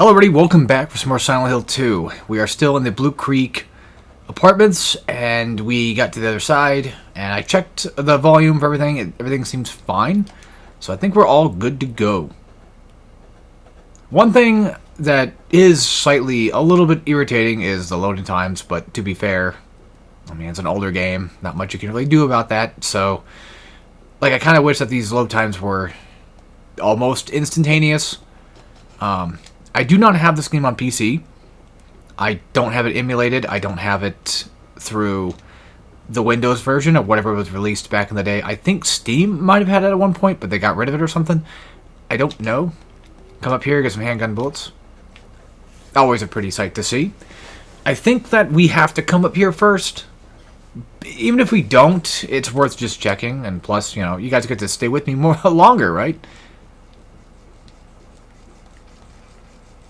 Hello everybody, welcome back for some more Silent Hill 2. We are still in the Blue Creek apartments, and we got to the other side, and I checked the volume for everything. Everything seems fine, so I think we're all good to go. One thing that is slightly a little bit irritating is the loading times, but to be fair, I mean, it's an older game. Not much you can really do about that, so I kind of wish that these load times were almost instantaneous. I do not have this game on PC. I don't have it emulated. I don't have it through the Windows version of whatever was released back in the day. I think Steam might have had it at one point, but they got rid of it or something. I don't know. Come up here, get some handgun bullets. Always a pretty sight to see. I think that we have to come up here first. Even if we don't, it's worth just checking. And plus, you know, you guys get to stay with me more longer, right?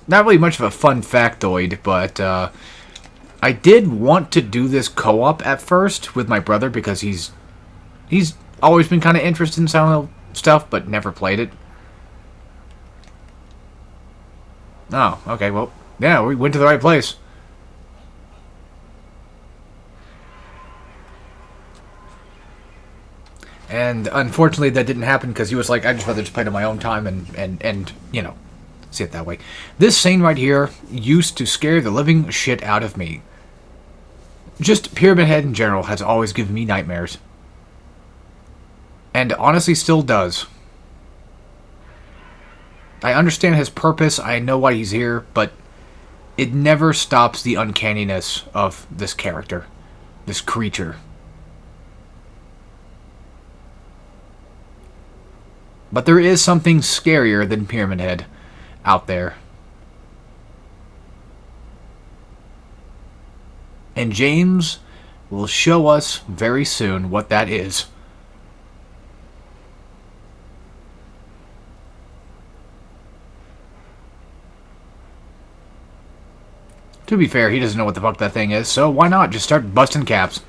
Not really much of a fun factoid, but I did want to do this co-op at first with my brother because he's always been kind of interested in Silent Hill stuff, but never played it. Oh, okay, well, yeah, we went to the right place. And unfortunately that didn't happen because he was like, I'd just rather just play it on my own time and you know, see it that way. This scene right here used to scare the living shit out of me. Just Pyramid Head in general has always given me nightmares. And honestly still does. I understand his purpose, I know why he's here, but it never stops the uncanniness of this character. This creature. But there is something scarier than Pyramid Head out there. And James will show us very soon what that is. To be fair, he doesn't know what the fuck that thing is, so why not just start busting caps?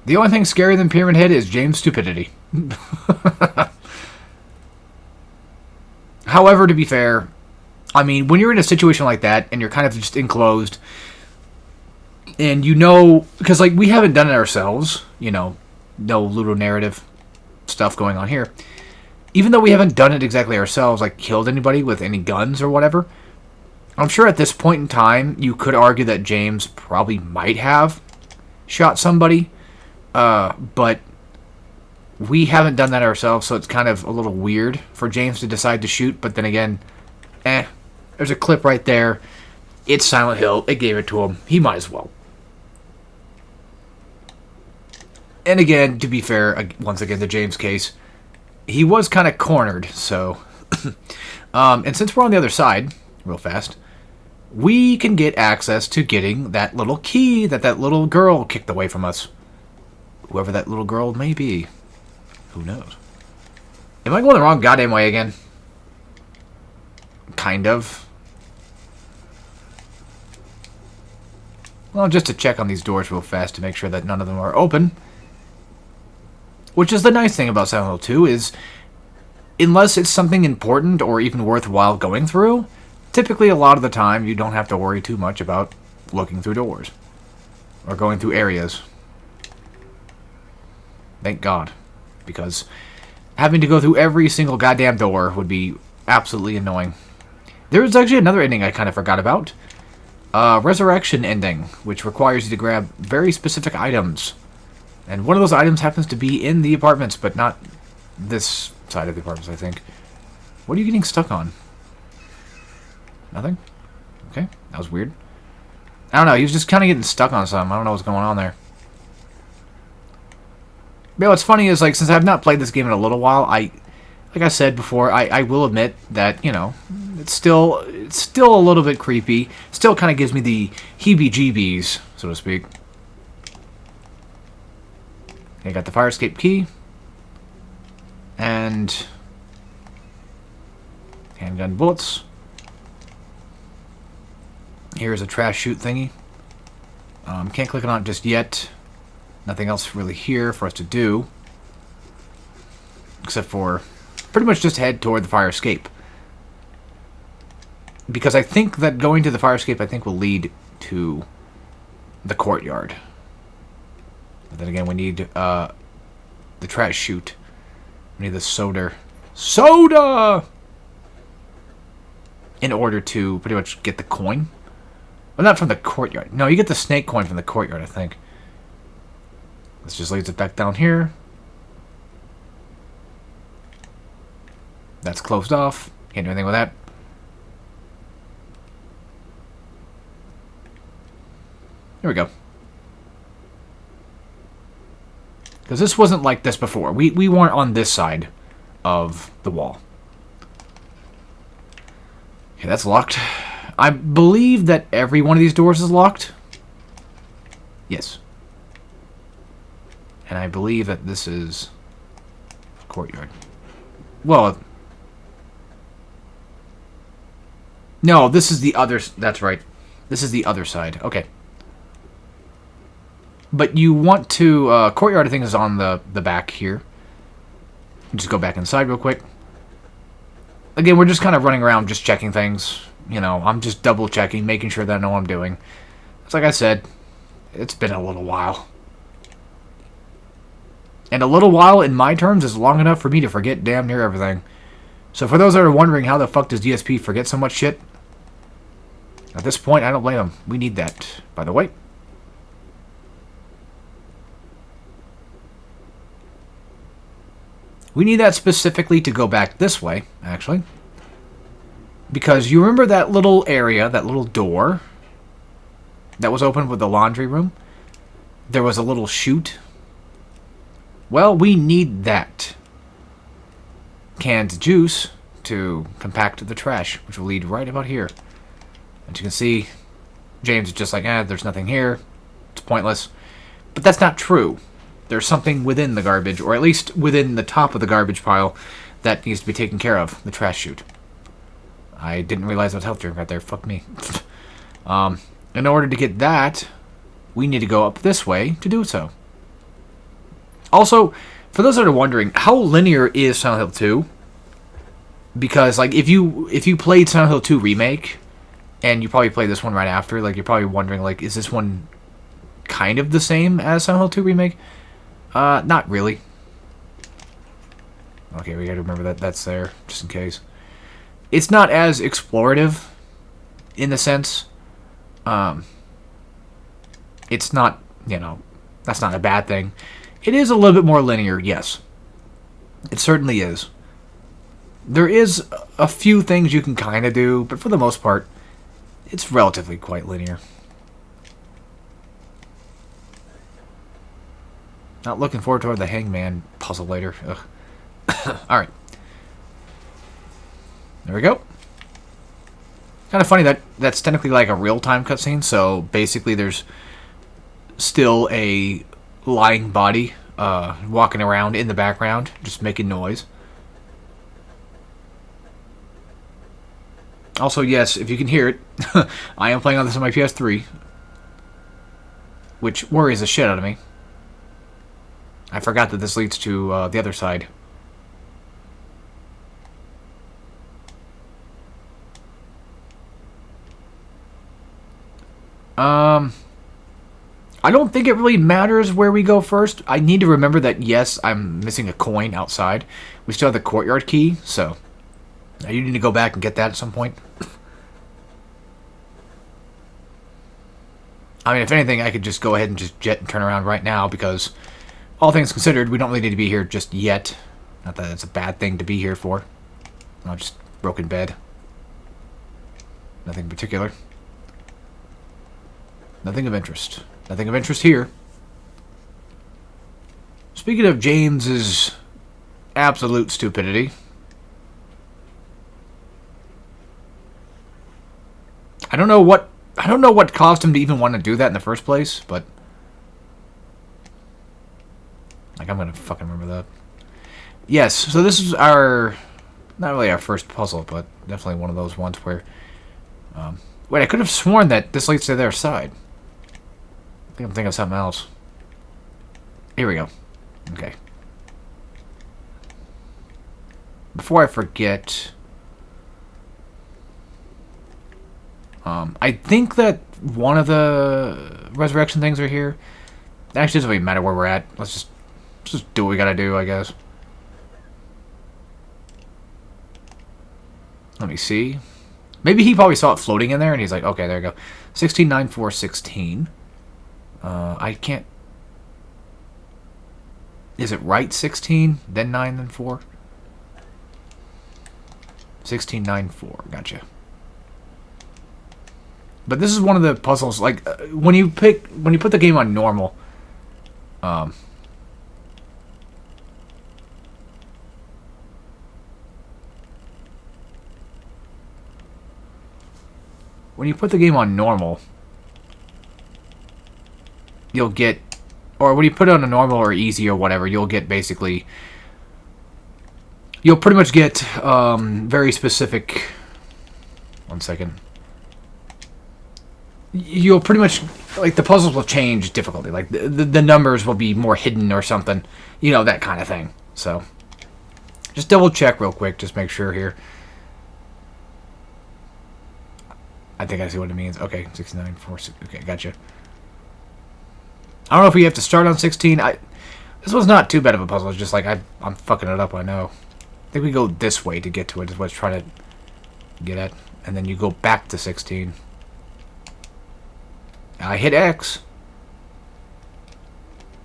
The only thing scarier than Pyramid Head is James' stupidity. However, to be fair, I mean, when you're in a situation like that, and you're kind of just enclosed, and you know, because, like, we haven't done it ourselves, you know, no ludonarrative stuff going on here. Even though we haven't done it exactly ourselves, like, killed anybody with any guns or whatever, I'm sure at this point in time, you could argue that James probably might have shot somebody. But we haven't done that ourselves, so it's kind of a little weird for James to decide to shoot, but then again, there's a clip right there. It's Silent Hill. It gave it to him. He might as well. And again, to be fair, once again, the James case, he was kind of cornered, so... and since we're on the other side, real fast, we can get access to getting that little key that little girl kicked away from us. Whoever that little girl may be. Who knows? Am I going the wrong goddamn way again? Kind of. Well, just to check on these doors real fast to make sure that none of them are open. Which is the nice thing about Silent Hill 2 is, unless it's something important or even worthwhile going through, typically a lot of the time you don't have to worry too much about looking through doors. Or going through areas. Thank God. Because having to go through every single goddamn door would be absolutely annoying. There is actually another ending I kind of forgot about. Resurrection ending, which requires you to grab very specific items. And one of those items happens to be in the apartments, but not this side of the apartments, I think. What are you getting stuck on? Nothing? Okay, that was weird. I don't know, he was just kind of getting stuck on something. I don't know what's going on there. But what's funny is, like, since I've not played this game in a little while, like I said before, I will admit that, you know, it's still a little bit creepy. Still kind of gives me the heebie-jeebies, so to speak. Okay, got the fire escape key. And handgun bullets. Here's a trash chute thingy. Can't click on it just yet. Nothing else really here for us to do. except for pretty much just head toward the fire escape. Because I think that going to the fire escape, I think, will lead to the courtyard. But then again, we need the trash chute. We need the soda. Soda! In order to pretty much get the coin. Well, not from the courtyard. No, you get the snake coin from the courtyard, I think. This just leads it back down here. That's closed off. Can't do anything with that. Here we go. Because this wasn't like this before. We weren't on this side of the wall. Okay, that's locked. I believe that every one of these doors is locked. Yes. And I believe that this is courtyard. Well, no, this is the other. That's right. This is the other side. Okay. But you want to... courtyard, I think, is on the back here. Just go back inside real quick. Again, we're just kind of running around just checking things. You know, I'm just double checking, making sure that I know what I'm doing. It's like I said, it's been a little while. And a little while, in my terms, is long enough for me to forget damn near everything. So for those that are wondering how the fuck does DSP forget so much shit, at this point, I don't blame them. We need that, by the way. We need that specifically to go back this way, actually. Because you remember that little area, that little door that was open with the laundry room? There was a little chute. Well, we need that canned juice to compact the trash, which will lead right about here. As you can see, James is just like, there's nothing here. It's pointless. But that's not true. There's something within the garbage, or at least within the top of the garbage pile, that needs to be taken care of. The trash chute. I didn't realize that was health drink right there. Fuck me. In order to get that, we need to go up this way to do so. Also, for those that are wondering, how linear is Silent Hill 2? Because, like, if you played Silent Hill 2 Remake, and you probably played this one right after, like, you're probably wondering, like, is this one kind of the same as Silent Hill 2 Remake? Not really. Okay, we gotta remember that that's there, just in case. It's not as explorative, in the sense. It's not, that's not a bad thing. It is a little bit more linear, yes. It certainly is. There is a few things you can kind of do, but for the most part, it's relatively quite linear. Not looking forward to the Hangman puzzle later. Alright. There we go. Kind of funny that that's technically like a real-time cutscene, so basically there's still a lying body walking around in the background, just making noise. Also, yes, if you can hear it, I am playing on this on my PS3, which worries the shit out of me. I forgot that this leads to the other side. I don't think it really matters where we go first. I need to remember that, yes, I'm missing a coin outside. We still have the courtyard key, so I do need to go back and get that at some point. I mean, if anything, I could just go ahead and just jet and turn around right now, because all things considered, we don't really need to be here just yet. Not that it's a bad thing to be here for. No, just broken bed. Nothing in particular. Nothing of interest. Nothing of interest here. Speaking of James's absolute stupidity, I don't know what caused him to even want to do that in the first place, but like, I'm gonna fucking remember that. Yes, so this is our, not really our first puzzle, but definitely one of those ones where wait, I could have sworn that this leads to their side. I think I'm thinking of something else. Here we go. Okay. before I forget, I think that one of the resurrection things are here. It actually doesn't really matter where we're at. Let's just do what we gotta do, I guess. Let me see. Maybe he probably saw it floating in there, and he's like, okay, there you go. 16, 9, 4, 16. I can't... Is it right 16, then 9, then 4? 16, 9, 4. Gotcha. But this is one of the puzzles, like, when you put the game on normal, when you put the game on normal, you'll get, or when you put it on a normal or easy or whatever, you'll get basically, you'll pretty much get very specific, 1 second, you'll pretty much, like, the puzzles will change difficulty, like the numbers will be more hidden or something, you know, that kind of thing. So just double check real quick, just make sure here. I think I see what it means. Okay, 69, 4, 6. Okay, gotcha. I don't know if we have to start on 16. This one's not too bad of a puzzle. It's just like I'm fucking it up, I know. I think we go this way to get to it is what it's trying to get at. And then you go back to 16. I hit X.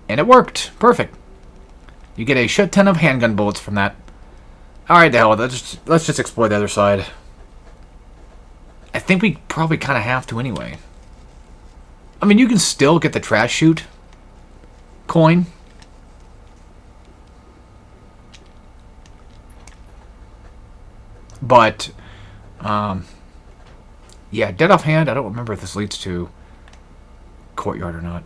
And it worked. Perfect. You get a shit ton of handgun bullets from that. Alright, the hell, let's just explore the other side. I think we probably kind of have to anyway. I mean, you can still get the trash chute coin. But, yeah, dead offhand, I don't remember if this leads to courtyard or not.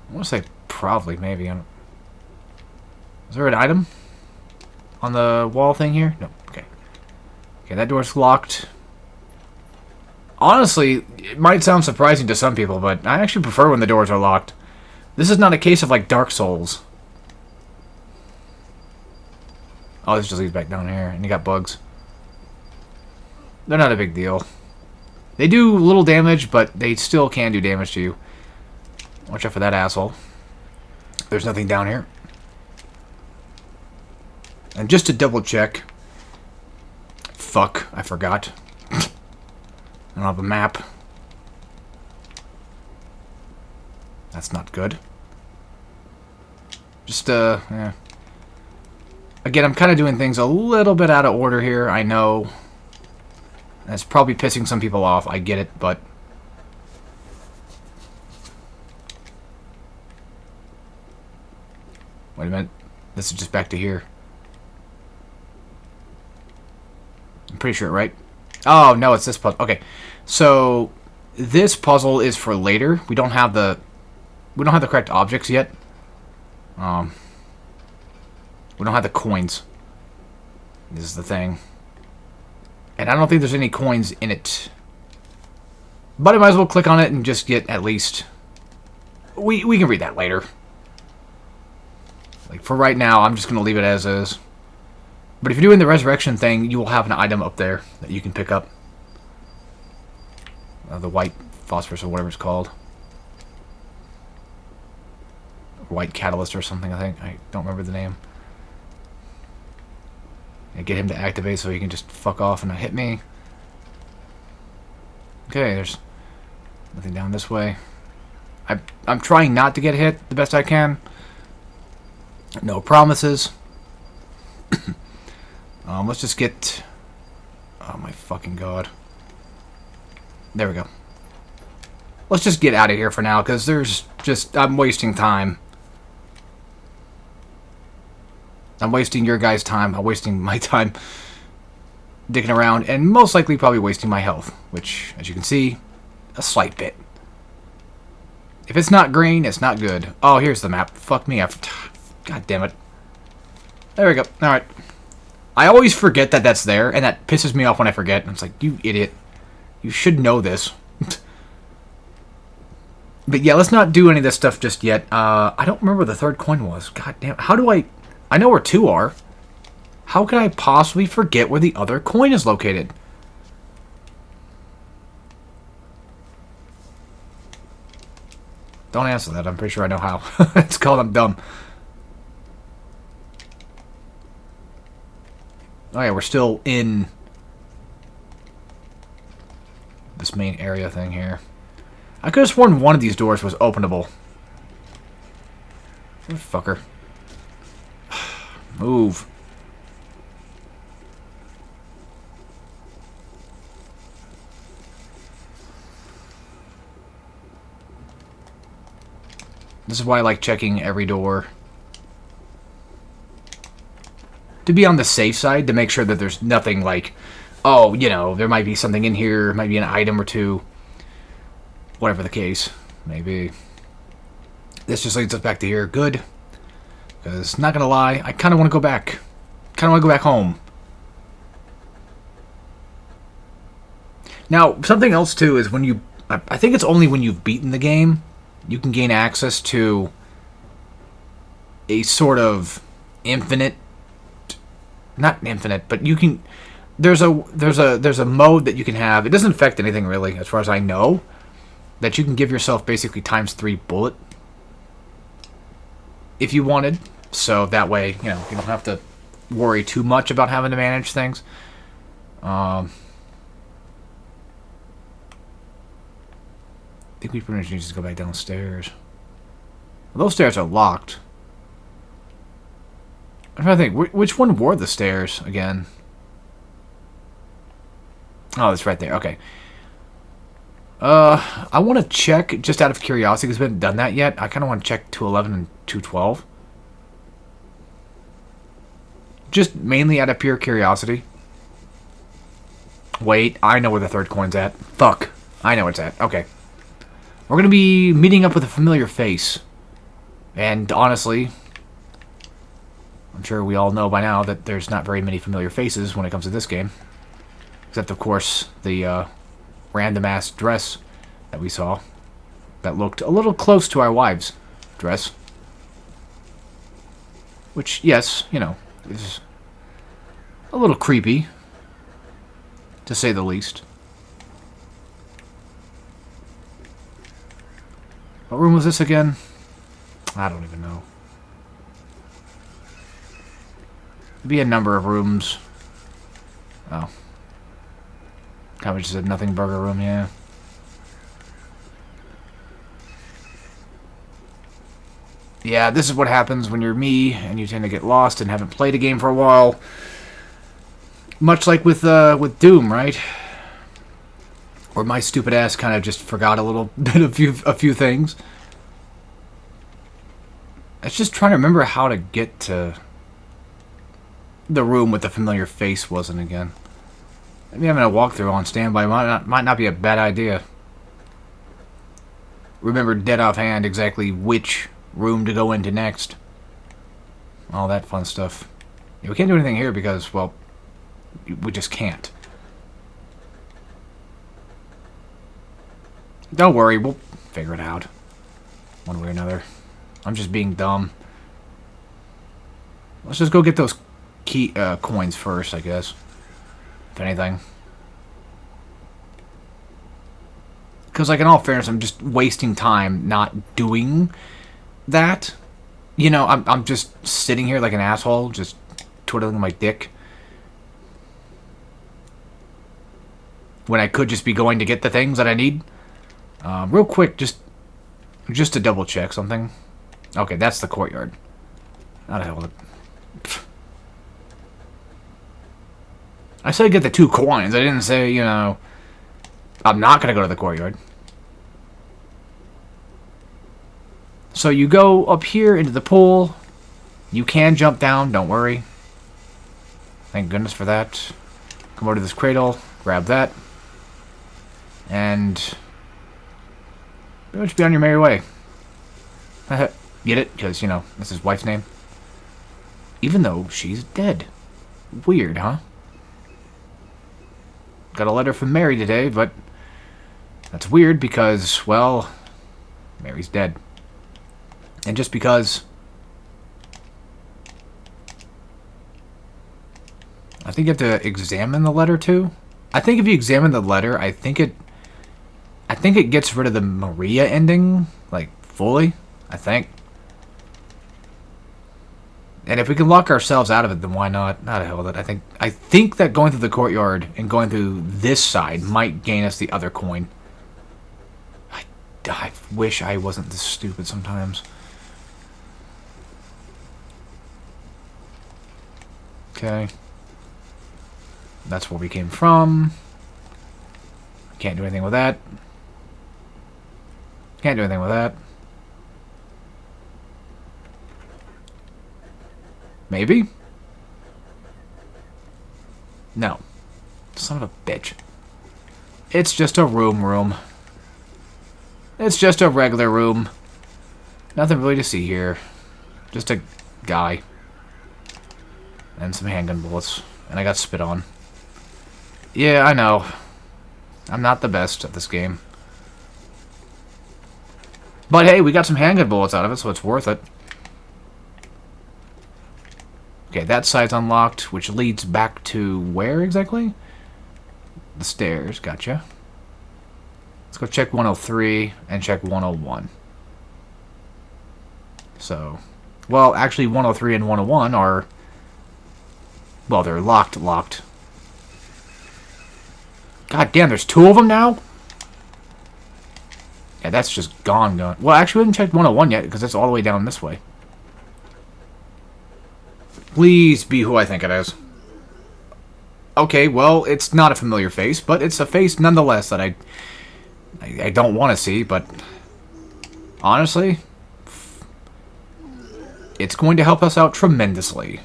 I want to say probably, maybe. Is there an item on the wall thing here? No, okay. Okay, that door's locked. Honestly, it might sound surprising to some people, but I actually prefer when the doors are locked. This is not a case of, like, Dark Souls. Oh, this just leads back down here, and you got bugs. They're not a big deal. They do little damage, but they still can do damage to you. Watch out for that asshole. There's nothing down here. And just to double check... Fuck, I forgot. I don't have a map. That's not good. Just, yeah. Again, I'm kind of doing things a little bit out of order here, I know. That's probably pissing some people off, I get it, but... Wait a minute. This is just back to here. I'm pretty sure, right? Oh, no, it's this puzzle. Okay, so this puzzle is for later. We don't have the correct objects yet. We don't have the coins. This is the thing. And I don't think there's any coins in it. But I might as well click on it and just get at least... We can read that later. Like, for right now, I'm just going to leave it as is. But if you're doing the resurrection thing, you will have an item up there that you can pick up. The white phosphorus or whatever it's called. White catalyst or something, I think. I don't remember the name. And get him to activate so he can just fuck off and not hit me. Okay, there's nothing down this way. I'm trying not to get hit the best I can. No promises. Let's just get... Oh my fucking god. There we go. Let's just get out of here for now, because there's just... I'm wasting time. I'm wasting your guys' time. I'm wasting my time dicking around, and most likely probably wasting my health, which, as you can see, a slight bit. If it's not green, it's not good. Oh, here's the map. Fuck me. God damn it. There we go. Alright. I always forget that that's there, and that pisses me off when I forget. It's like, you idiot. You should know this. But yeah, let's not do any of this stuff just yet. I don't remember what the third coin was. God damn. How do I I know where 2 are. How can I possibly forget where the other coin is located? Don't answer that. I'm pretty sure I know how. It's called I'm dumb. Oh yeah, we're still in this main area thing here. I could have sworn one of these doors was openable. Fucker. Move. This is why I like checking every door. To be on the safe side, to make sure that there's nothing like, oh, you know, there might be something in here, might be an item or two. Whatever the case may be. This just leads us back to here. Good. Because, not gonna lie, I kind of want to go back. Kind of want to go back home. Now, something else, too, is when you... I think it's only when you've beaten the game you can gain access to a sort of infinite... Not infinite, but you can... There's a mode that you can have. It doesn't affect anything, really, as far as I know. That you can give yourself basically ×3 bullet. If you wanted. So that way, you know, you don't have to worry too much about having to manage things. I think we pretty much need to go back downstairs. Well, those stairs are locked. I'm trying to think, which one were the stairs again? Oh, it's right there. Okay. I want to check, just out of curiosity, because we haven't done that yet. I kind of want to check 211 and 212. Just mainly out of pure curiosity. Wait, I know where the third coin's at. Fuck. I know where it's at. Okay. We're going to be meeting up with a familiar face. And honestly, I'm sure we all know by now that there's not very many familiar faces when it comes to this game. Except, of course, the random-ass dress that we saw. That looked a little close to our wives' dress. Which, yes, you know, is a little creepy, to say the least. What room was this again? I don't even know. It'd be a number of rooms. Oh. Kind of just a nothing burger room, yeah. Yeah, this is what happens when you're me and you tend to get lost and haven't played a game for a while. Much like with Doom, right? Or my stupid ass kind of just forgot a little bit of a few things. It's just trying to remember how to get to the room with the familiar face wasn't again. Maybe having a walkthrough on standby might not be a bad idea. Remember dead offhand exactly which room to go into next. All that fun stuff. Yeah, we can't do anything here because, well, we just can't. Don't worry, we'll figure it out. One way or another. I'm just being dumb. Let's just go get those key coins first, I guess. If anything. Because, like, in all fairness, I'm just wasting time not doing that. You know, I'm just sitting here like an asshole, just twiddling my dick. When I could just be going to get the things that I need. Real quick, just to double check something. Okay, that's the courtyard. How the hell? I said get the 2 coins. I didn't say, you know, I'm not going to go to the courtyard. So you go up here into the pool. You can jump down, don't worry. Thank goodness for that. Come over to this cradle, grab that. And pretty much be on your merry way. Get it? Because, you know, that's his wife's name. Even though she's dead. Weird, huh? Got a letter from Mary today, but that's weird because, well, Mary's dead. And just because I think you have to examine the letter too. I think if you examine the letter, I think it gets rid of the Maria ending, like, fully. I think. And if we can lock ourselves out of it, then why not? Not a hell of it. I think that going through the courtyard and going through this side might gain us the other coin. I wish I wasn't this stupid sometimes. Okay. That's where we came from. Can't do anything with that. Can't do anything with that. Maybe? No. Son of a bitch. It's just a room. It's just a regular room. Nothing really to see here. Just a guy. And some handgun bullets. And I got spit on. Yeah, I know. I'm not the best at this game. But hey, we got some handgun bullets out of it, so it's worth it. Okay, that side's unlocked, which leads back to where exactly? The stairs, gotcha. Let's go check 103 and check 101. So, well, actually 103 and 101 are, well, they're locked. God damn, there's two of them now? Yeah, that's just gone. Well, actually, we haven't checked 101 yet, because it's all the way down this way. Please be who I think it is. Okay, well, it's not a familiar face, but it's a face nonetheless that I don't want to see, but honestly, it's going to help us out tremendously.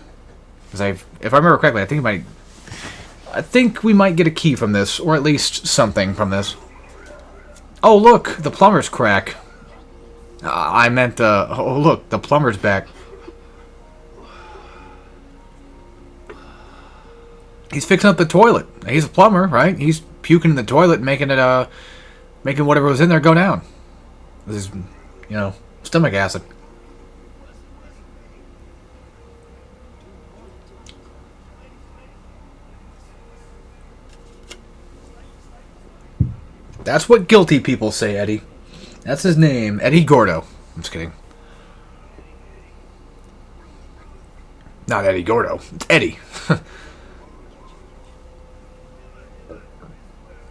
Because if I remember correctly, I think we might get a key from this, or at least something from this. Oh, look, the plumber's crack. I meant, oh, look, the plumber's back. He's fixing up the toilet. He's a plumber, right? He's puking in the toilet, making it, making whatever was in there go down. This is, stomach acid. That's what guilty people say, Eddie. That's his name, Eddie Gordo. I'm just kidding. Not Eddie Gordo. It's Eddie.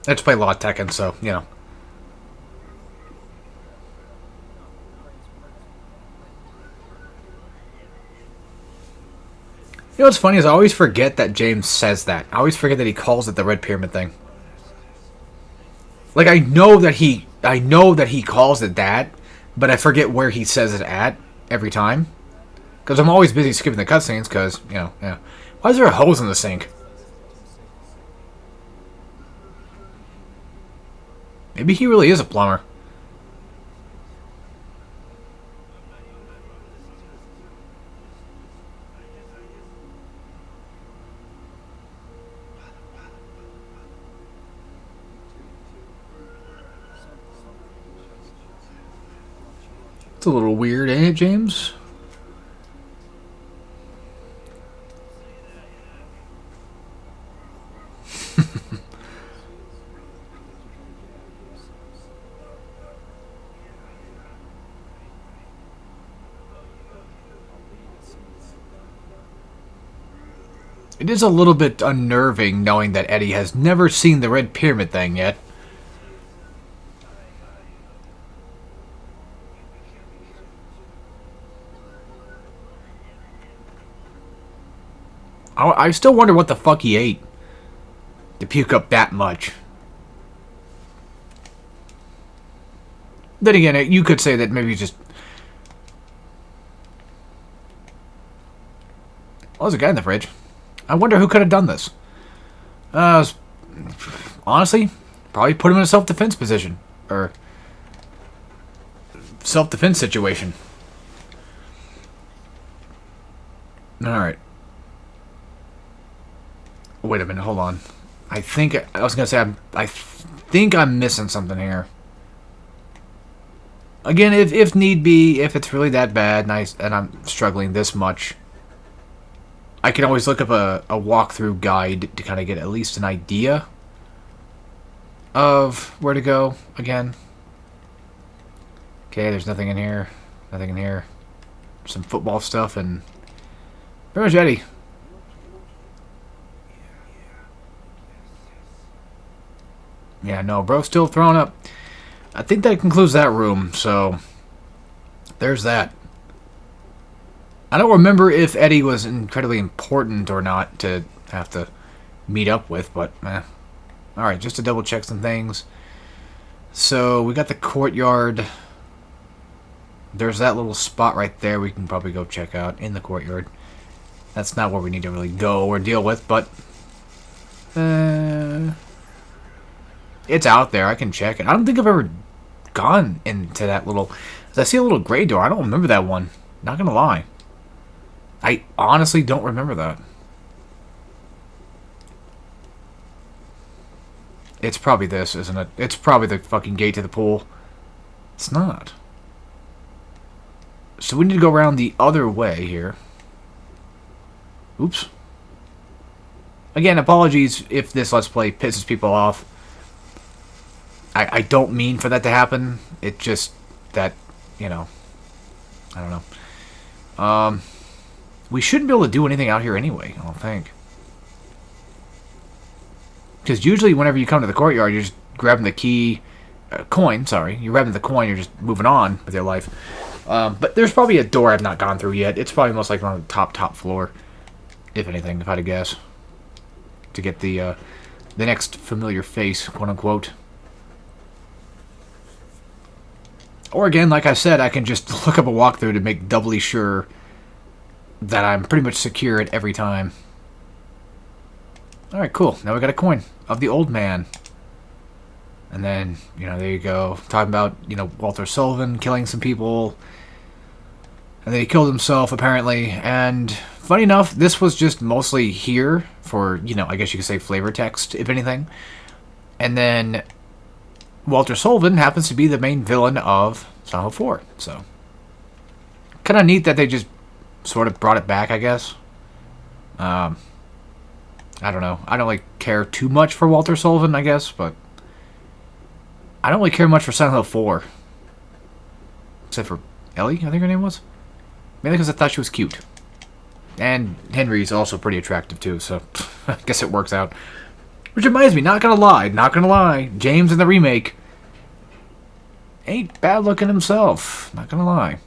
I just play a lot of Tekken, so, You know what's funny is I always forget that James says that. I always forget that he calls it the Red Pyramid thing. Like, I know that he calls it that, but I forget where he says it at every time. Because I'm always busy skipping the cutscenes, because, yeah. Why is there a hose in the sink? Maybe he really is a plumber. It's a little weird, ain't it, James? It is a little bit unnerving knowing that Eddie has never seen the Red Pyramid thing yet. I still wonder what the fuck he ate to puke up that much. Then again, you could say that maybe just... Oh, there's a guy in the fridge. I wonder who could have done this. Honestly, probably put him in a self-defense position. Or... self-defense situation. Alright. Wait a minute, hold on. I was gonna say, I think I'm missing something here. Again, if need be, if it's really that bad and I'm struggling this much, I can always look up a walkthrough guide to kind of get at least an idea of where to go again. Okay, there's nothing in here. Nothing in here. Some football stuff and pretty much Eddie. Yeah, no, bro's still throwing up. I think that concludes that room, so there's that. I don't remember if Eddie was incredibly important or not to have to meet up with, but alright, just to double check some things. So, we got the courtyard. There's that little spot right there we can probably go check out in the courtyard. That's not where we need to really go or deal with, but it's out there. I can check it. I don't think I've ever gone into that little... I see a little gray door. I don't remember that one. Not gonna lie. I honestly don't remember that. It's probably this, isn't it? It's probably the fucking gate to the pool. It's not. So we need to go around the other way here. Oops. Again, apologies if this Let's Play pisses people off. I don't mean for that to happen. It's just that, you know, I don't know. We shouldn't be able to do anything out here anyway, I don't think. Because usually whenever you come to the courtyard, you're just grabbing the key, coin, sorry. You're grabbing the coin, you're just moving on with your life. But there's probably a door I've not gone through yet. It's probably most likely on the top floor. If anything, if I had to guess. To get the next familiar face, quote unquote. Or again, like I said, I can just look up a walkthrough to make doubly sure that I'm pretty much secure at every time. Alright, cool. Now we got a coin of the old man. And then, you know, there you go. Talking about, you know, Walter Sullivan killing some people. And then he killed himself, apparently. And funny enough, this was just mostly here for, you know, I guess you could say flavor text, if anything. And then Walter Sullivan happens to be the main villain of Silent Hill 4. So, kind of neat that they just sort of brought it back, I guess. I don't know. I don't, like, care too much for Walter Sullivan, I guess, but I don't really care much for Silent Hill 4. Except for Ellie, I think her name was. Mainly because I thought she was cute. And Henry's also pretty attractive, too, so I guess it works out. Which reminds me, not gonna lie, James in the remake ain't bad looking himself. Not gonna lie.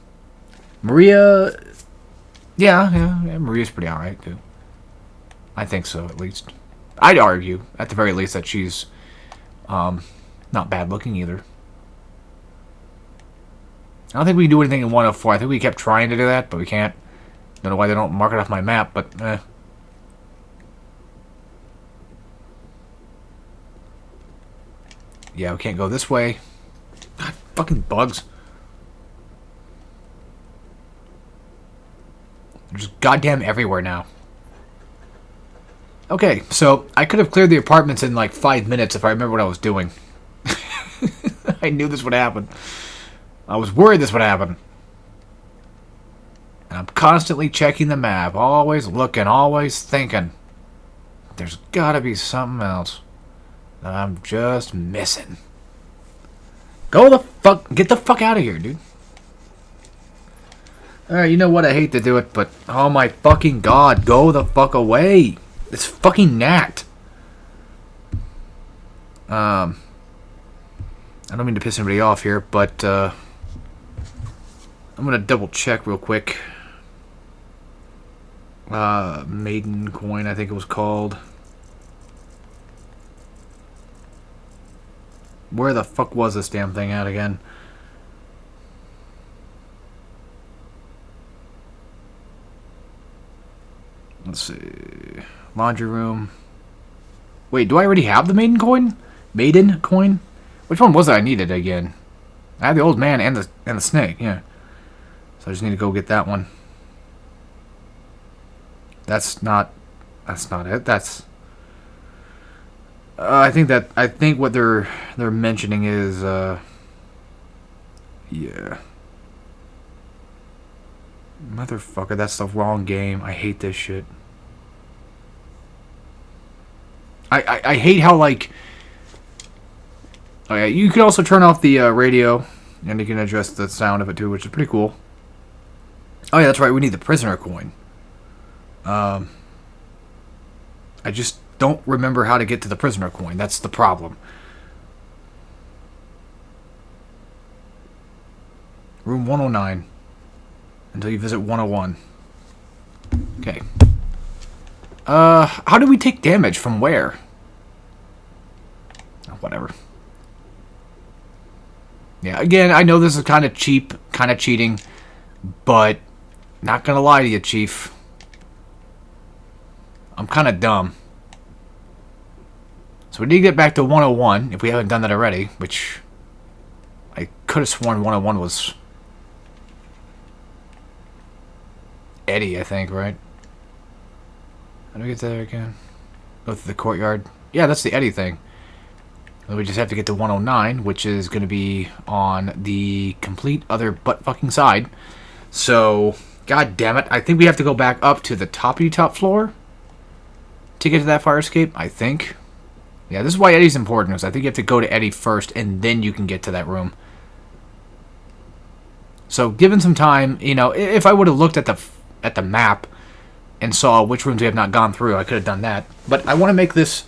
Maria, yeah, Maria's pretty alright, too. I think so, at least. I'd argue, at the very least, that she's not bad looking either. I don't think we can do anything in 104. I think we kept trying to do that, but we can't. Don't know why they don't mark it off my map, but yeah, we can't go this way. God, fucking bugs. They're just goddamn everywhere now. Okay, so I could have cleared the apartments in like 5 minutes if I remember what I was doing. I knew this would happen. I was worried this would happen. And I'm constantly checking the map, always looking, always thinking. There's gotta be something else that I'm just missing. Get the fuck out of here, dude. Alright, you know what, I hate to do it, but oh my fucking god, go the fuck away. It's fucking Nat. I don't mean to piss anybody off here, but I'm gonna double check real quick. Maiden Coin, I think it was called. Where the fuck was this damn thing at again? Let's see. Laundry room. Wait, do I already have the Maiden Coin? Maiden Coin? Which one was it I needed again? I had the old man and the snake, yeah. So I just need to go get that one. That's not it. That's I think what they're mentioning is yeah. Motherfucker, that's the wrong game. I hate this shit. I hate how, like... Oh, yeah, you can also turn off the radio, and you can adjust the sound of it, too, which is pretty cool. Oh, yeah, that's right, we need the prisoner coin. I just don't remember how to get to the prisoner coin. That's the problem. Room 109. Until you visit 101. Okay. How do we take damage from where? Oh, whatever. Yeah, again, I know this is kind of cheap, kind of cheating, but not gonna lie to you, Chief. I'm kind of dumb. So we need to get back to 101, if we haven't done that already, which I could have sworn 101 was Eddie, I think, right? How do we get there again? Go through the courtyard. Yeah, that's the Eddie thing. We just have to get to 109, which is going to be on the complete other butt-fucking side. So, god damn it. I think we have to go back up to the top floor to get to that fire escape, I think. Yeah, this is why Eddie's important, because I think you have to go to Eddie first, and then you can get to that room. So, given some time, you know, if I would have looked at the map and saw which rooms we have not gone through, I could have done that. But I want to make this...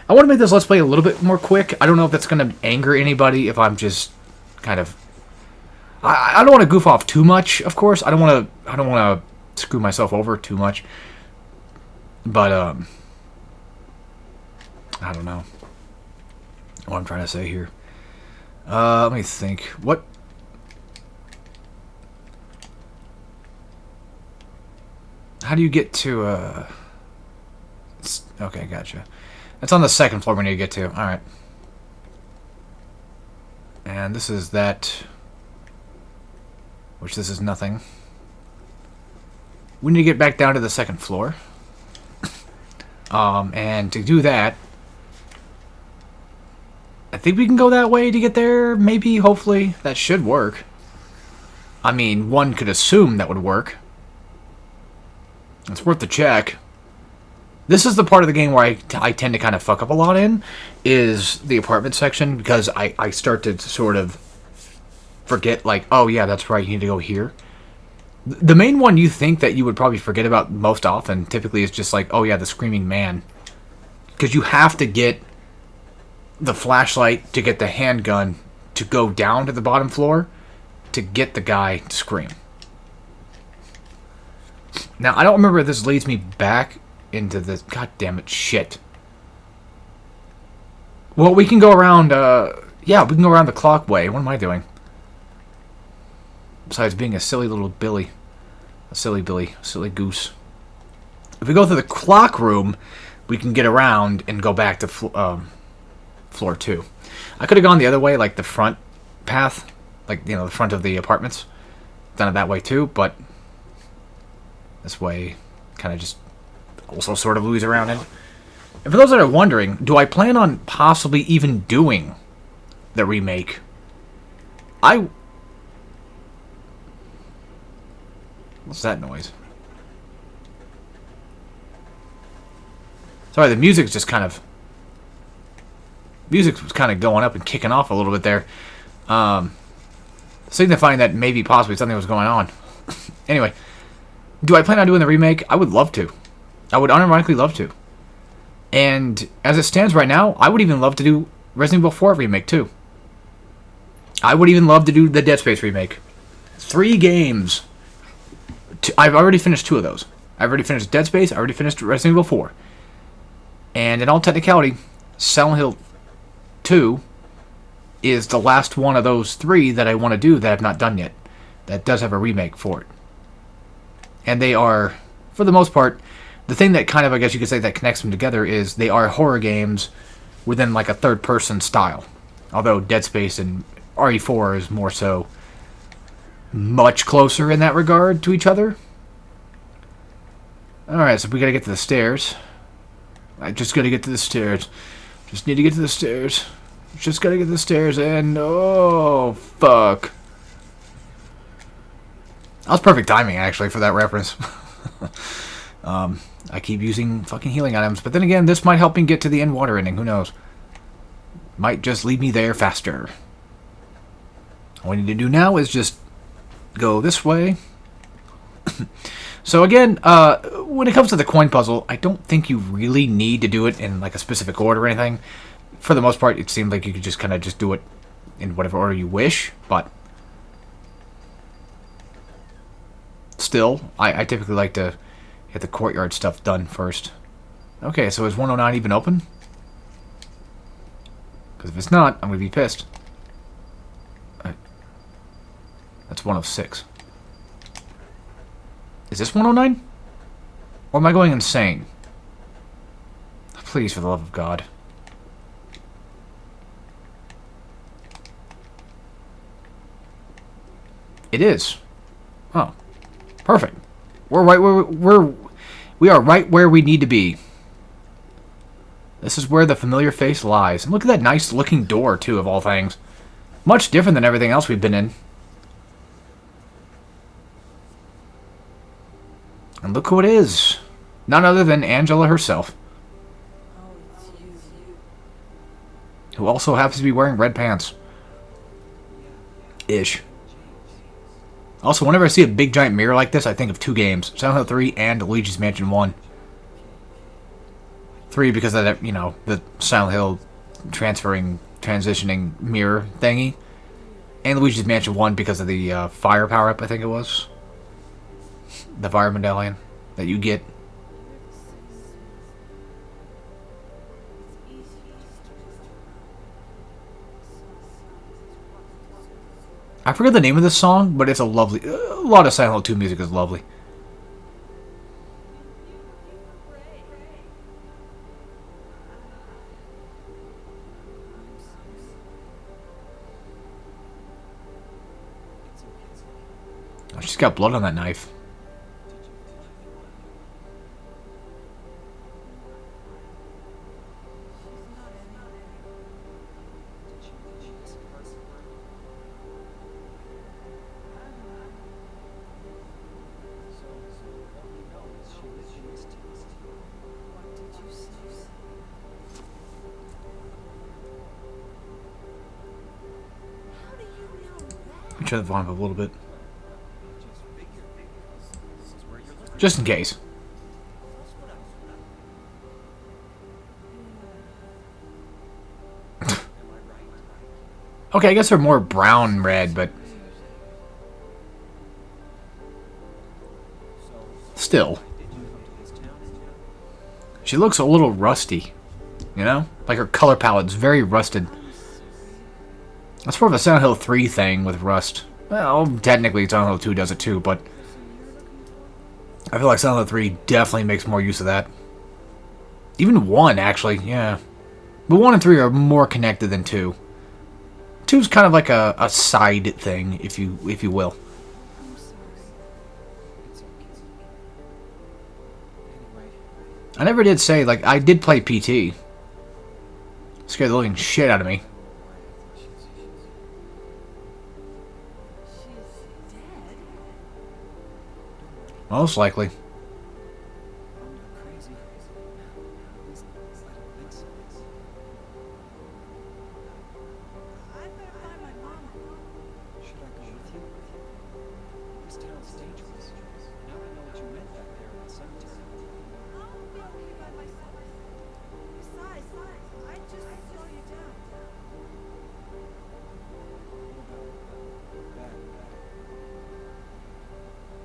Let's Play a little bit more quick. I don't know if that's going to anger anybody, if I'm just kind of... I don't want to goof off too much, of course. I don't want to screw myself over too much. But, I don't know what I'm trying to say here. Let me think. What... How do you get to, okay, gotcha. It's on the second floor we need to get to. Alright. And this is that... Which this is nothing. We need to get back down to the second floor. And to do that... I think we can go that way to get there. Maybe, hopefully. That should work. I mean, one could assume that would work. It's worth the check. This is the part of the game where I tend to kind of fuck up a lot in, is the apartment section, because I start to sort of forget, like, oh yeah, that's right, you need to go here. The main one you think that you would probably forget about most often, typically, is just like, oh yeah, the screaming man. Because you have to get the flashlight to get the handgun to go down to the bottom floor to get the guy to scream. Now, I don't remember if this leads me back into this... God damn it, shit. Well, we can go around, yeah, we can go around the clock way. What am I doing? Besides being a silly little Billy. A silly Billy. A silly goose. If we go through the clock room, we can get around and go back to floor 2. I could have gone the other way, like the front path. Like, you know, the front of the apartments. Done it that way too, but... This way, kind of just also sort of lose around it. And for those that are wondering, do I plan on possibly even doing the remake? What's that noise? Sorry, the music's just kind of... Music was kind of going up and kicking off a little bit there. Signifying that maybe possibly something was going on. Anyway... Do I plan on doing the remake? I would love to. I would unironically love to. And as it stands right now, I would even love to do Resident Evil 4 remake too. I would even love to do the Dead Space remake. 3 games. I've already finished 2 of those. I've already finished Dead Space. I already finished Resident Evil 4. And in all technicality, Silent Hill 2 is the last one of those 3 that I want to do that I've not done yet. That does have a remake for it. And they are, for the most part, the thing that kind of, I guess you could say, that connects them together is they are horror games within like a third-person style. Although Dead Space and RE4 is more so much closer in that regard to each other. Alright, so we gotta get to the stairs. I just gotta get to the stairs. Just need to get to the stairs. Just gotta get to the stairs and... Oh, fuck. That was perfect timing, actually, for that reference. I keep using fucking healing items, but then again, this might help me get to the end water ending. Who knows? Might just lead me there faster. All we need to do now is just go this way. So again, when it comes to the coin puzzle, I don't think you really need to do it in like a specific order or anything. For the most part, it seemed like you could just kind of just do it in whatever order you wish, but still, I typically like to get the courtyard stuff done first. Okay, so is 109 even open? Because if it's not, I'm going to be pissed. That's 106. Is this 109? Or am I going insane? Please, for the love of God. It is. Oh. Perfect. We are right where we need to be. This is where the familiar face lies. And look at that nice looking door, too, of all things. Much different than everything else we've been in. And look who it is. None other than Angela herself. Who also happens to be wearing red pants. Ish. Also, whenever I see a big giant mirror like this, I think of two games. Silent Hill 3 and Luigi's Mansion 1. 3 because of that, you know, the Silent Hill transitioning mirror thingy. And Luigi's Mansion 1 because of the fire power-up, I think it was. The fire medallion that you get. I forget the name of this song, but it's a lovely... A lot of Silent Hill 2 music is lovely. Oh, she's got blood on that knife. Let me turn the volume up a little bit. Just in case. Okay, I guess they're more brown red, but still. She looks a little rusty, you know? Like her color palette's very rusted. That's more of a Silent Hill 3 thing with rust. Well, technically Silent Hill 2 does it too, but I feel like Silent Hill 3 definitely makes more use of that. Even 1, actually, yeah. But 1 and 3 are more connected than 2. 2's kind of like a side thing, if you will. I never did say, like, I did play PT. Scared the living shit out of me. Most likely.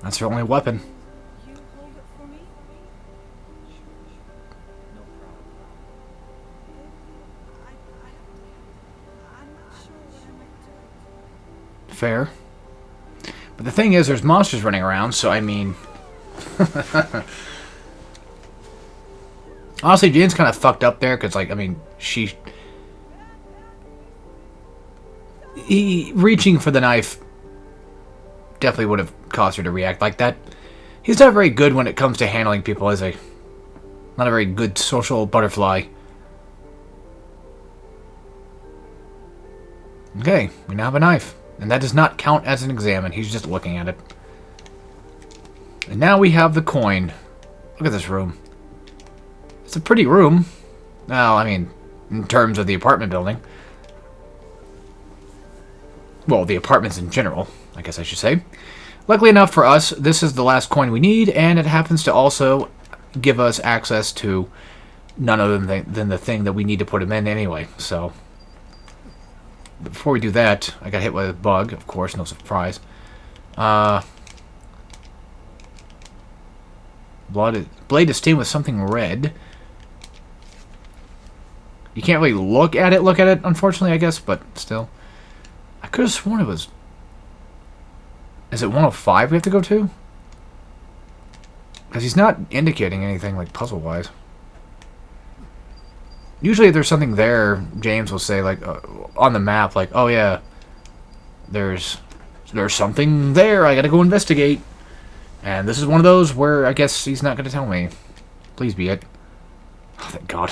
That's her only weapon. Fair. But the thing is, there's monsters running around, so I mean... Honestly, Jane's kind of fucked up there, because, like, I mean, reaching for the knife definitely would have caused her to react like that. He's not very good when it comes to handling people, is he? Not a very good social butterfly. Okay, we now have a knife. And that does not count as an examine. He's just looking at it. And now we have the coin. Look at this room. It's a pretty room. Well, I mean, in terms of the apartment building. Well, the apartments in general, I guess I should say. Luckily enough for us, this is the last coin we need, and it happens to also give us access to none other than the thing that we need to put him in anyway. So, before we do that, I got hit with a bug, of course, no surprise. Blade is stained with something red. You can't really look at it, unfortunately, I guess, but still. I could have sworn it was... Is it 105 we have to go to? Because he's not indicating anything, like, puzzle-wise. Usually if there's something there, James will say, like, on the map, like, oh yeah, there's something there, I gotta go investigate. And this is one of those where I guess he's not gonna tell me. Please be it. Oh, thank God.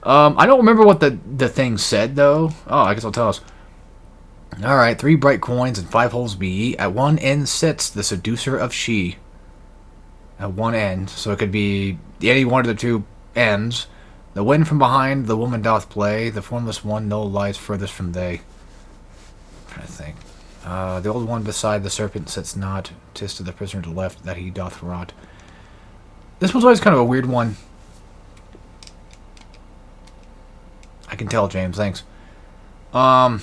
I don't remember what the thing said, though. Oh, I guess I'll tell us. Alright, 3 bright coins and 5 holes be. At one end sits the seducer of she. At one end. So it could be any one of the two ends. The wind from behind, the woman doth play. The formless one, no lies furthest from they. I'm trying to think. The old one beside the serpent sits not. 'Tis to the prisoner to left that he doth rot. This was always kind of a weird one. I can tell, James. Thanks. I'm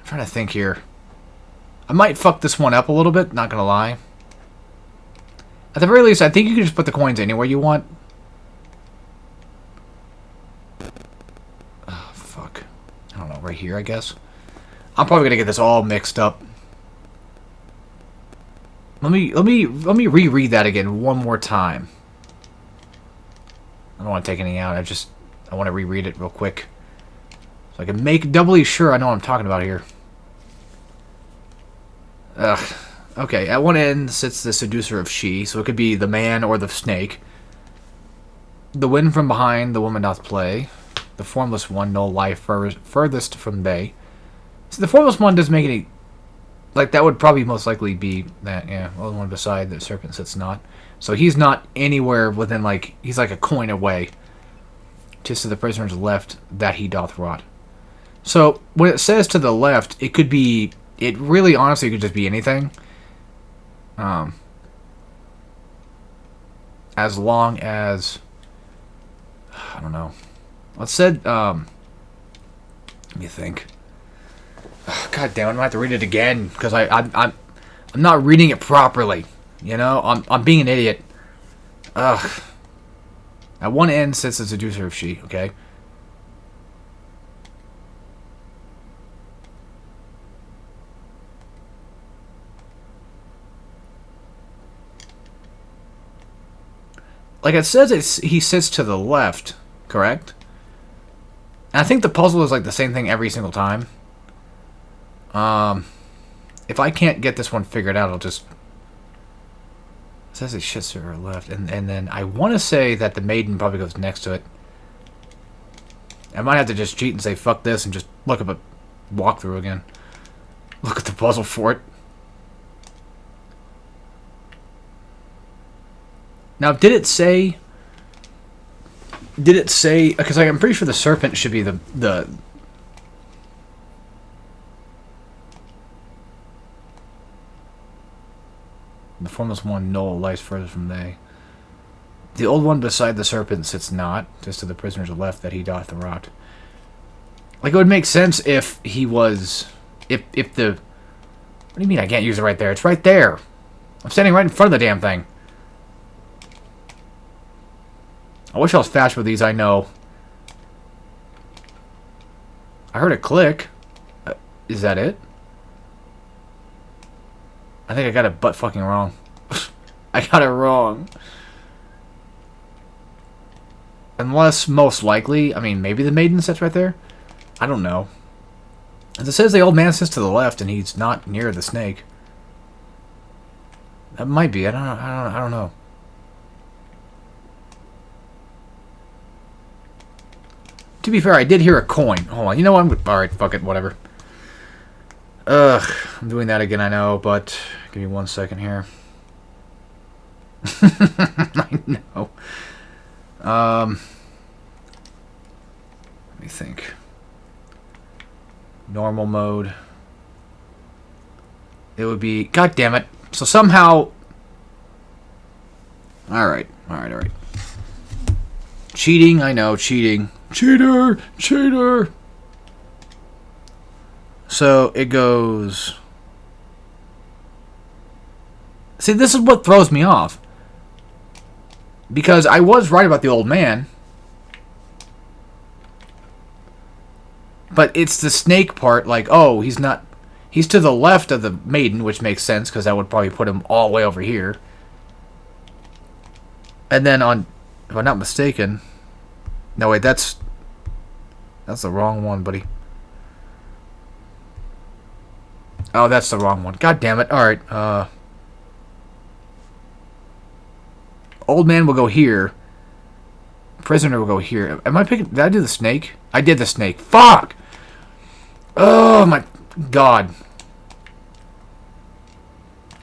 trying to think here. I might fuck this one up a little bit, not gonna lie. At the very least, I think you can just put the coins anywhere you want. Oh, fuck. I don't know, right here, I guess. I'm probably gonna get this all mixed up. Let me reread that again one more time. I don't want to take anything out. I want to reread it real quick. So I can make doubly sure I know what I'm talking about here. Ugh. Okay, at one end sits the seducer of she, so it could be the man or the snake. The wind from behind, the woman doth play. The formless one, no lie furthest from they. So the formless one doesn't make any... Like, that would probably most likely be that, yeah. Well, the one beside the serpent sits not. So he's not anywhere within, like... He's like a coin away. 'Tis to the prisoner's left that he doth rot. So, when it says to the left, it could be... It really, honestly, could just be anything. As long as... I don't know. Well, it said, let me think. God damn it, I'm gonna have to read it again, because I'm not reading it properly. You know? I'm being an idiot. Ugh. At one end sits the seducer of she, okay? Like it says, he sits to the left, correct? And I think the puzzle is like the same thing every single time. If I can't get this one figured out, I'll just... It says it shits to her left, and then I want to say that the maiden probably goes next to it. I might have to just cheat and say fuck this and just look up a walkthrough again. Look at the puzzle for it. Now, did it say... Because I'm pretty sure the serpent should be the formless one, no lies further from they. The old one beside the serpent sits not, just to the prisoner's left that he doth rot. Like, it would make sense if he was... If the... What do you mean I can't use it right there? It's right there. I'm standing right in front of the damn thing. I wish I was fast with these, I know. I heard a click. Is that it? I think I got it butt fucking wrong. I got it wrong. Unless, most likely, I mean, maybe the maiden sits right there? I don't know. As it says, the old man sits to the left, and he's not near the snake. That might be. I don't know. To be fair, I did hear a coin. Hold on, you know what? Alright, fuck it, whatever. Ugh, I'm doing that again, I know, but give me 1 second here. I know. Let me think. Normal mode. It would be... God damn it. So somehow... Alright. Cheating, I know, cheating. Cheater! So it goes... See, this is what throws me off. Because I was right about the old man. But it's the snake part, like, oh, he's not... He's to the left of the maiden, which makes sense, because that would probably put him all the way over here. And then on... If I'm not mistaken... No, wait, that's the wrong one, buddy. Oh, that's the wrong one. God damn it. Alright, Old man will go here. Prisoner will go here. Am I picking... Did I do the snake? I did the snake. Fuck! Oh, my God.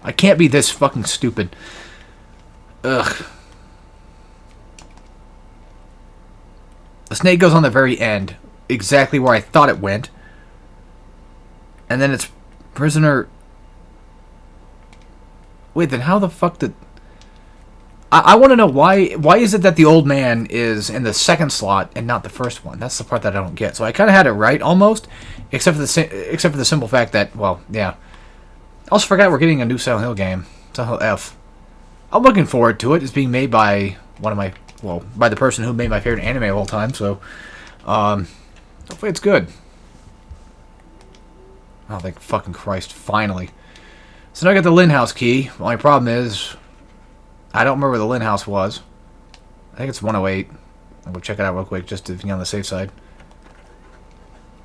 I can't be this fucking stupid. Ugh. The snake goes on the very end. Exactly where I thought it went. And then it's prisoner... Wait, then how the fuck did... I want to know why is it that the old man is in the second slot and not the first one? That's the part that I don't get. So I kind of had it right almost, except for the simple fact that, well, yeah. I also forgot we're getting a new Silent Hill game, Silent Hill F. I'm looking forward to it. It's being made by by the person who made my favorite anime of all time. So hopefully it's good. Oh, thank fucking Christ! Finally. So now I got the Lynn House key. The only problem is, I don't remember where the Lynn House was. I think it's 108. I'll go check it out real quick just to be on the safe side.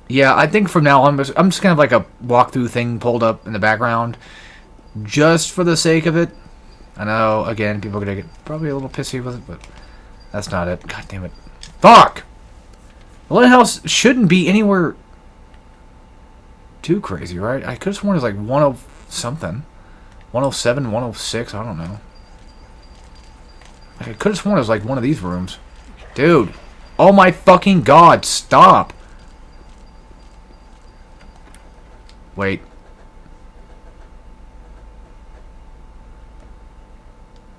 Yeah, I think from now on, I'm just kind of like a walkthrough thing pulled up in the background. Just for the sake of it. I know, again, people are going to get probably a little pissy with it, but that's not it. God damn it. Fuck! The Lynn House shouldn't be anywhere too crazy, right? I could have sworn it was like 10 something. 107, 106, I don't know. I could have sworn it was like one of these rooms. Dude. Oh my fucking God. Stop. Wait.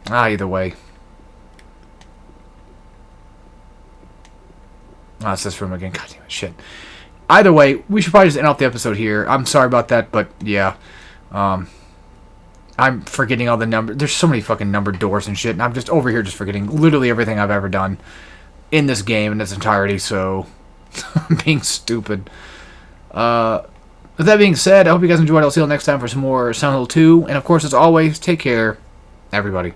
Either way. It's this room again. God damn it. Shit. Either way, we should probably just end off the episode here. I'm sorry about that, but yeah. I'm forgetting all the numbers. There's so many fucking numbered doors and shit, and I'm just over here just forgetting literally everything I've ever done in this game in its entirety, so I'm being stupid. With that being said, I hope you guys enjoyed. I'll see you next time for some more Silent Hill 2, and of course, as always, take care, everybody.